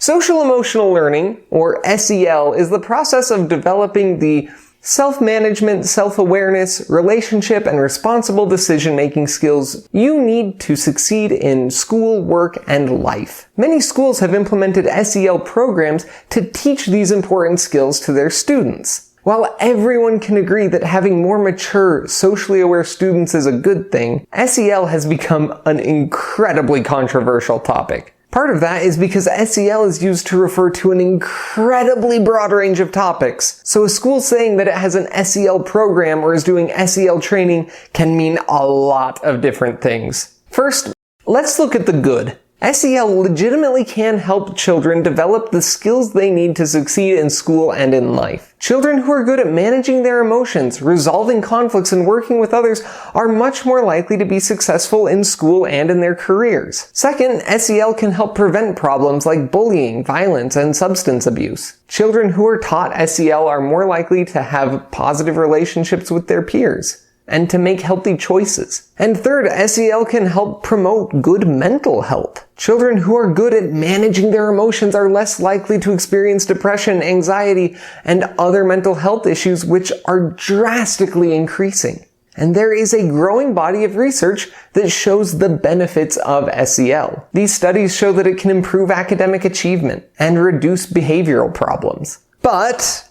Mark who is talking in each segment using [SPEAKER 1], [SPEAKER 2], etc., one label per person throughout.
[SPEAKER 1] Social emotional learning, or SEL, is the process of developing the self-management, self-awareness, relationship, and responsible decision-making skills you need to succeed in school, work, and life. Many schools have implemented SEL programs to teach these important skills to their students. While everyone can agree that having more mature, socially aware students is a good thing, SEL has become an incredibly controversial topic. Part of that is because SEL is used to refer to an incredibly broad range of topics. So a school saying that it has an SEL program or is doing SEL training can mean a lot of different things. First, let's look at the good. SEL legitimately can help children develop the skills they need to succeed in school and in life. Children who are good at managing their emotions, resolving conflicts, and working with others are much more likely to be successful in school and in their careers. Second, SEL can help prevent problems like bullying, violence, and substance abuse. Children who are taught SEL are more likely to have positive relationships with their peers and to make healthy choices. And third, SEL can help promote good mental health. Children who are good at managing their emotions are less likely to experience depression, anxiety, and other mental health issues, which are drastically increasing. And there is a growing body of research that shows the benefits of SEL. These studies show that it can improve academic achievement and reduce behavioral problems. But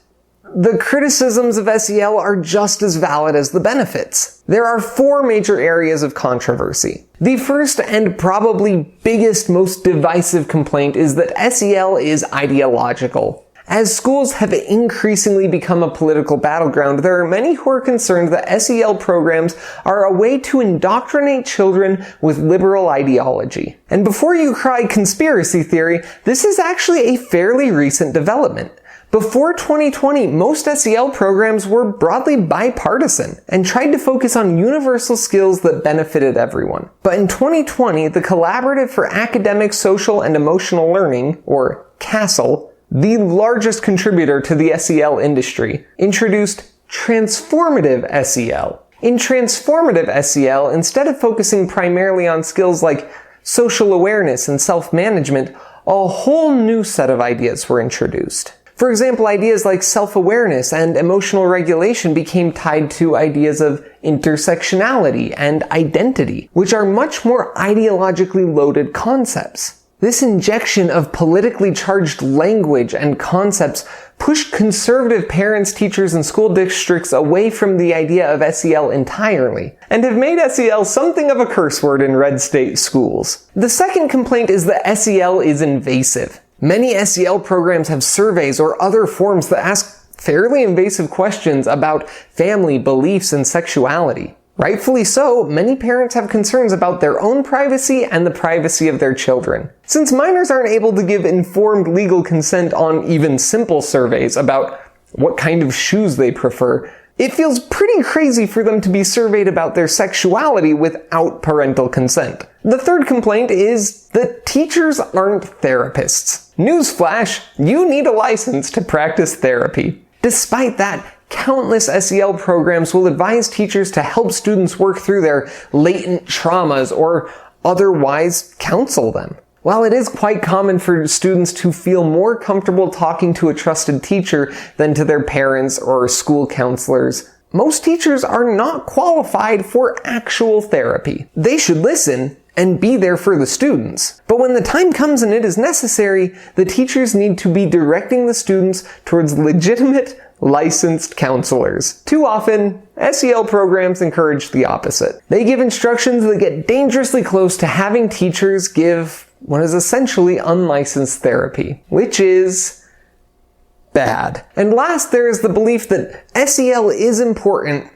[SPEAKER 1] the criticisms of SEL are just as valid as the benefits. There are 4 major areas of controversy. The first and probably biggest, most divisive complaint is that SEL is ideological. As schools have increasingly become a political battleground, there are many who are concerned that SEL programs are a way to indoctrinate children with liberal ideology. And before you cry conspiracy theory, this is actually a fairly recent development. Before 2020, most SEL programs were broadly bipartisan and tried to focus on universal skills that benefited everyone. But in 2020, the Collaborative for Academic, Social, and Emotional Learning, or CASEL, the largest contributor to the SEL industry, introduced transformative SEL. In transformative SEL, instead of focusing primarily on skills like social awareness and self-management, a whole new set of ideas were introduced. For example, ideas like self-awareness and emotional regulation became tied to ideas of intersectionality and identity, which are much more ideologically loaded concepts. This injection of politically charged language and concepts pushed conservative parents, teachers, and school districts away from the idea of SEL entirely, and have made SEL something of a curse word in red state schools. The second complaint is that SEL is invasive. Many SEL programs have surveys or other forms that ask fairly invasive questions about family, beliefs, and sexuality. Rightfully so, many parents have concerns about their own privacy and the privacy of their children. Since minors aren't able to give informed legal consent on even simple surveys about what kind of shoes they prefer, it feels pretty crazy for them to be surveyed about their sexuality without parental consent. The third complaint is that teachers aren't therapists. Newsflash, you need a license to practice therapy. Despite that, countless SEL programs will advise teachers to help students work through their latent traumas or otherwise counsel them. While it is quite common for students to feel more comfortable talking to a trusted teacher than to their parents or school counselors, most teachers are not qualified for actual therapy. They should listen and be there for the students. But when the time comes and it is necessary, the teachers need to be directing the students towards legitimate, licensed counselors. Too often, SEL programs encourage the opposite. They give instructions that get dangerously close to having teachers give what is essentially unlicensed therapy, which is bad. And last, there is the belief that SEL is important,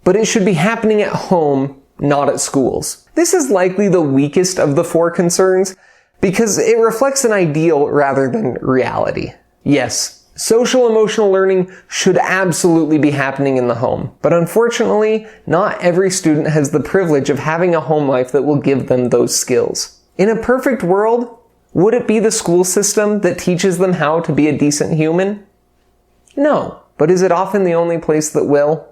[SPEAKER 1] but it should be happening at home, not at schools. This is likely the weakest of the 4 concerns because it reflects an ideal rather than reality. Yes, social emotional learning should absolutely be happening in the home, but unfortunately, not every student has the privilege of having a home life that will give them those skills. In a perfect world, would it be the school system that teaches them how to be a decent human? No. But is it often the only place that will?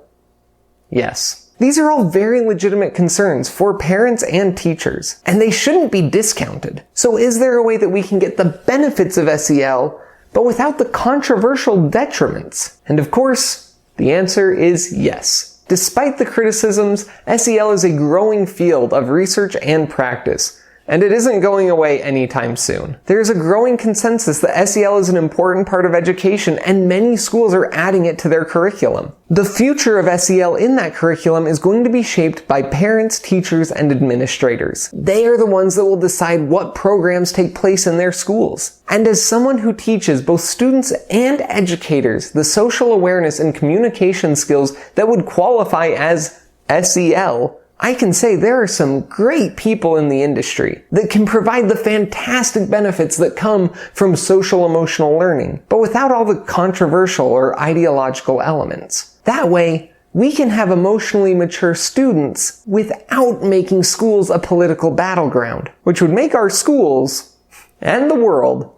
[SPEAKER 1] Yes. These are all very legitimate concerns for parents and teachers, and they shouldn't be discounted. So is there a way that we can get the benefits of SEL, but without the controversial detriments? And of course, the answer is yes. Despite the criticisms, SEL is a growing field of research and practice, and it isn't going away anytime soon. There is a growing consensus that SEL is an important part of education, and many schools are adding it to their curriculum. The future of SEL in that curriculum is going to be shaped by parents, teachers, and administrators. They are the ones that will decide what programs take place in their schools. And as someone who teaches both students and educators the social awareness and communication skills that would qualify as SEL, I can say there are some great people in the industry that can provide the fantastic benefits that come from social emotional learning, but without all the controversial or ideological elements. That way, we can have emotionally mature students without making schools a political battleground, which would make our schools and the world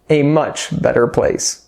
[SPEAKER 1] a much better place.